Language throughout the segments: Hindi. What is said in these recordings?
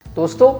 दोस्तों,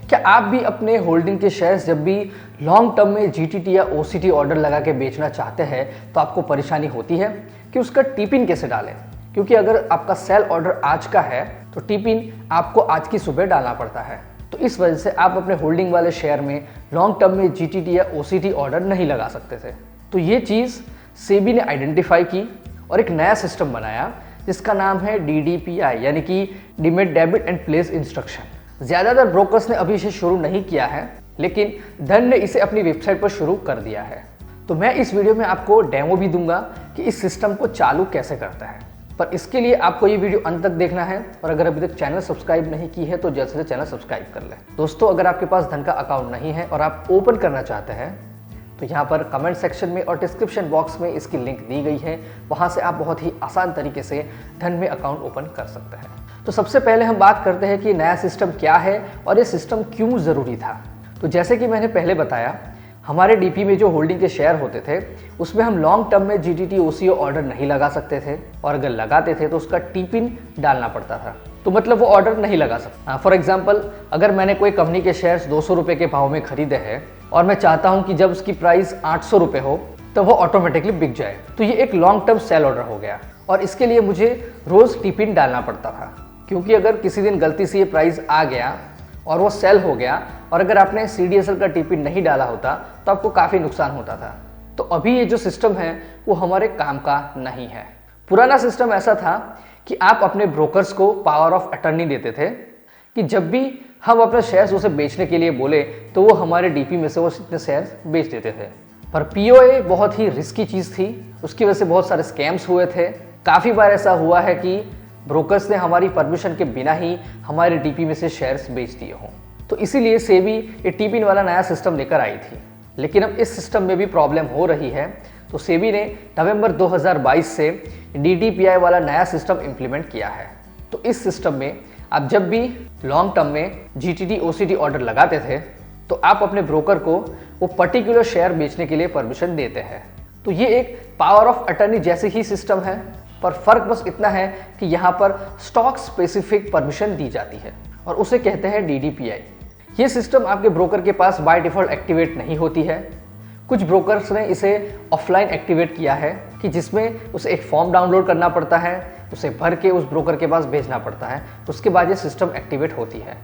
क्या आप भी अपने होल्डिंग के शेयर्स जब भी लॉन्ग टर्म में जीटीटी या ओसीटी ऑर्डर लगा के बेचना चाहते हैं तो आपको परेशानी होती है कि उसका टीपिन कैसे डालें? क्योंकि अगर आपका सेल ऑर्डर आज का है तो टीपिन आपको आज की सुबह डालना पड़ता है। तो इस वजह से आप अपने होल्डिंग वाले शेयर में लॉन्ग टर्म में जीटीटी या ओसीटी ऑर्डर नहीं लगा सकते थे। तो ये चीज़ सेबी ने आइडेंटिफाई की और एक नया सिस्टम बनाया जिसका नाम है DDPI, यानी कि demat debit and place instruction. ज़्यादातर ब्रोकर्स ने अभी इसे शुरू नहीं किया है, लेकिन धन ने इसे अपनी वेबसाइट पर शुरू कर दिया है। तो मैं इस वीडियो में आपको डेमो भी दूंगा कि इस सिस्टम को चालू कैसे करता है, पर इसके लिए आपको ये वीडियो अंत तक देखना है। और अगर अभी तक चैनल सब्सक्राइब नहीं की है तो जल्द से चैनल सब्सक्राइब कर लें। दोस्तों, अगर आपके पास धन का अकाउंट नहीं है और आप ओपन करना चाहते हैं तो यहाँ पर कमेंट सेक्शन में और डिस्क्रिप्शन बॉक्स में इसकी लिंक दी गई है। वहाँ से आप बहुत ही आसान तरीके से धन में अकाउंट ओपन कर सकते हैं। तो सबसे पहले हम बात करते हैं कि नया सिस्टम क्या है और ये सिस्टम क्यों ज़रूरी था। तो जैसे कि मैंने पहले बताया, हमारे डीपी में जो होल्डिंग के शेयर होते थे उसमें हम लॉन्ग टर्म में जीटीटी ओसीओ ऑर्डर नहीं लगा सकते थे, और अगर लगाते थे तो उसका टीपिन डालना पड़ता था। तो मतलब वो ऑर्डर नहीं लगा सकता। फॉर एग्जाम्पल, अगर मैंने कोई कंपनी के शेयर्स 200 रुपये के भाव में खरीदे हैं और मैं चाहता हूँ कि जब उसकी प्राइस 800 रुपये हो तो वो ऑटोमेटिकली बिक जाए, तो ये एक लॉन्ग टर्म सेल ऑर्डर हो गया। और इसके लिए मुझे रोज़ टीपिन डालना पड़ता था, क्योंकि अगर किसी दिन गलती से ये प्राइस आ गया और वो सेल हो गया और अगर आपने CDSL का टीपिन नहीं डाला होता तो आपको काफ़ी नुकसान होता था। तो अभी ये जो सिस्टम है वो हमारे काम का नहीं है। पुराना सिस्टम ऐसा था कि आप अपने ब्रोकर्स को पावर ऑफ अटर्नी देते थे कि जब भी हम अपने शेयर्स उसे बेचने के लिए बोले तो वो हमारे डीपी में से वो इतने शेयर्स बेच देते थे। पर POA बहुत ही रिस्की चीज़ थी, उसकी वजह से बहुत सारे स्कैम्स हुए थे। काफ़ी बार ऐसा हुआ है कि ब्रोकर्स ने हमारी परमिशन के बिना ही हमारे डीपी में से शेयर्स बेच दिए हों। तो इसीलिए सेबी ये टीपिन वाला नया सिस्टम लेकर आई थी। लेकिन अब इस सिस्टम में भी प्रॉब्लम हो रही है, तो सेबी ने नवंबर 2022 से DDPI वाला नया सिस्टम इम्प्लीमेंट किया है। तो इस सिस्टम में आप जब भी लॉन्ग टर्म में GTT OCT ऑर्डर लगाते थे तो आप अपने ब्रोकर को वो पर्टिकुलर शेयर बेचने के लिए परमिशन देते हैं। तो ये एक पावर ऑफ अटर्नी जैसे ही सिस्टम है, पर फर्क बस इतना है कि यहाँ पर स्टॉक स्पेसिफिक परमिशन दी जाती है और उसे कहते हैं DDPI। ये सिस्टम आपके ब्रोकर के पास बाय डिफ़ॉल्ट एक्टिवेट नहीं होती है। कुछ ब्रोकर्स ने इसे ऑफलाइन एक्टिवेट किया है कि जिसमें उसे एक फॉर्म डाउनलोड करना पड़ता है, उसे भर के उस ब्रोकर के पास भेजना पड़ता है, उसके बाद ये सिस्टम एक्टिवेट होती है।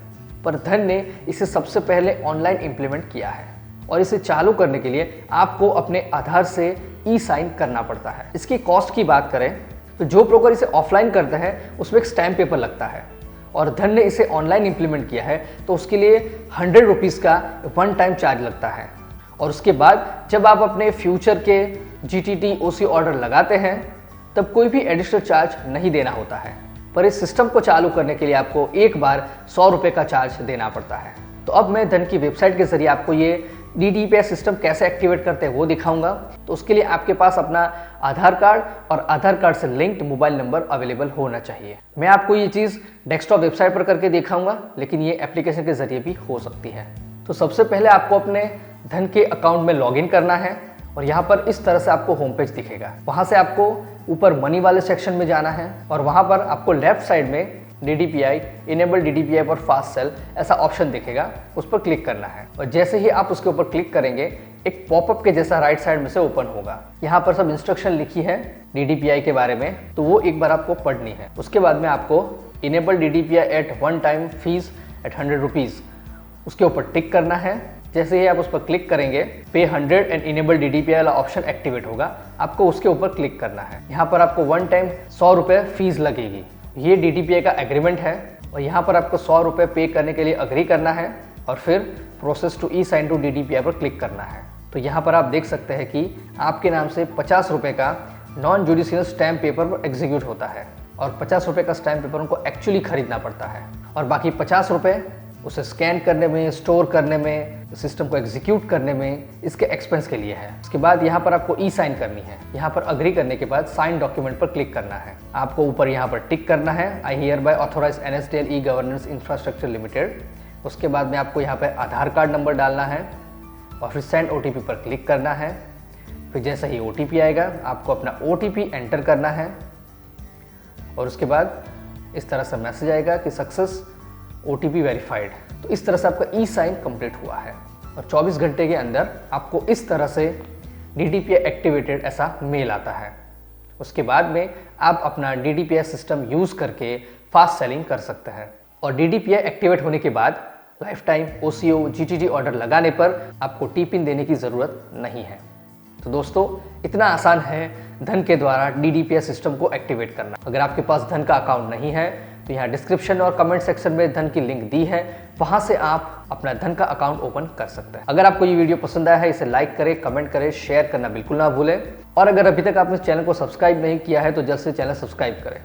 पर धन ने इसे सबसे पहले ऑनलाइन इम्प्लीमेंट किया है और इसे चालू करने के लिए आपको अपने आधार से ई-साइन करना पड़ता है। इसकी कॉस्ट की बात करें तो जो ब्रोकर इसे ऑफलाइन करता है उसमें एक स्टैम्प पेपर लगता है, और धन ने इसे ऑनलाइन इम्प्लीमेंट किया है तो उसके लिए 100 रुपीज़ का वन टाइम चार्ज लगता है। और उसके बाद जब आप अपने फ्यूचर के GTT OC ऑर्डर लगाते हैं तब कोई भी एडिशनल चार्ज नहीं देना होता है। पर इस सिस्टम को चालू करने के लिए आपको एक बार 100 रुपये का चार्ज देना पड़ता है। तो अब मैं धन की वेबसाइट के जरिए आपको ये DDPI सिस्टम कैसे एक्टिवेट करते हैं वो दिखाऊंगा। तो उसके लिए आपके पास अपना आधार कार्ड और आधार कार्ड से लिंक्ड मोबाइल नंबर अवेलेबल होना चाहिए। मैं आपको ये चीज़ डेस्कटॉप वेबसाइट पर करके दिखाऊंगा, लेकिन ये एप्लीकेशन के जरिए भी हो सकती है। तो सबसे पहले आपको अपने धन के अकाउंट में लॉगिन करना है और यहाँ पर इस तरह से आपको होम पेज दिखेगा। वहाँ से आपको ऊपर मनी वाले सेक्शन में जाना है और वहाँ पर आपको लेफ्ट साइड में DDPI, enable DDPI for fast sell ऐसा ऑप्शन दिखेगा, उस पर क्लिक करना है। और जैसे ही आप उसके ऊपर क्लिक करेंगे एक पॉपअप के जैसा राइट साइड में से ओपन होगा। यहाँ पर सब इंस्ट्रक्शन लिखी है DDPI के बारे में, तो वो एक बार आपको पढ़नी है। उसके बाद में आपको enable DDPI at one time fees at 100 rupees उसके ऊपर टिक करना है। जैसे ही आप उस पर क्लिक करेंगे पे 100 एंड इनेबल DDPI वाला ऑप्शन एक्टिवेट होगा, आपको उसके ऊपर क्लिक करना है। यहाँ पर आपको वन टाइम 100 रुपये फीस लगेगी। ये DDPI का एग्रीमेंट है और यहाँ पर आपको 100 रुपये पे करने के लिए अग्री करना है और फिर process to e-sign to DDPI पर क्लिक करना है। तो यहाँ पर आप देख सकते हैं कि आपके नाम से 50 रुपये का non judicial stamp paper execute होता है और 50 रुपये का स्टैम्प पेपर उनको एक्चुअली खरीदना पड़ता है, और बाकी 50 रुपये उसे स्कैन करने में, स्टोर करने में, सिस्टम को एग्जीक्यूट करने में, इसके एक्सपेंस के लिए है। उसके बाद यहाँ पर आपको ई-साइन करनी है। यहाँ पर अग्री करने के बाद साइन डॉक्यूमेंट पर क्लिक करना है। आपको ऊपर यहाँ पर टिक करना है I hereby authorise NSDL e-governance infrastructure limited. उसके बाद में आपको यहाँ पर आधार कार्ड नंबर डालना है और फिर सेंड OTP पर क्लिक करना है। फिर जैसे ही OTP आएगा आपको अपना OTP एंटर करना है और उसके बाद इस तरह से मैसेज आएगा कि सक्सेस OTP वेरीफाइड। तो इस तरह से आपका ई साइन कंप्लीट हुआ है और 24 घंटे के अंदर आपको इस तरह से DDPI एक्टिवेटेड ऐसा मेल आता है। उसके बाद में आप अपना DDPI सिस्टम यूज़ करके फास्ट सेलिंग कर सकते हैं और DDPI एक्टिवेट होने के बाद life time OCO GTT order लगाने पर आपको टी-पिन देने की ज़रूरत नहीं है। तो दोस्तों, इतना आसान है धन के द्वारा DDPI सिस्टम को एक्टिवेट करना। अगर आपके पास धन का अकाउंट नहीं है तो यहाँ डिस्क्रिप्शन और कमेंट सेक्शन में धन की लिंक दी है, वहाँ से आप अपना धन का अकाउंट ओपन कर सकते हैं। अगर आपको ये वीडियो पसंद आया है, इसे लाइक करें, कमेंट करें, शेयर करना बिल्कुल ना भूलें और अगर अभी तक आपने चैनल को सब्सक्राइब नहीं किया है तो जल्द से चैनल सब्सक्राइब करें।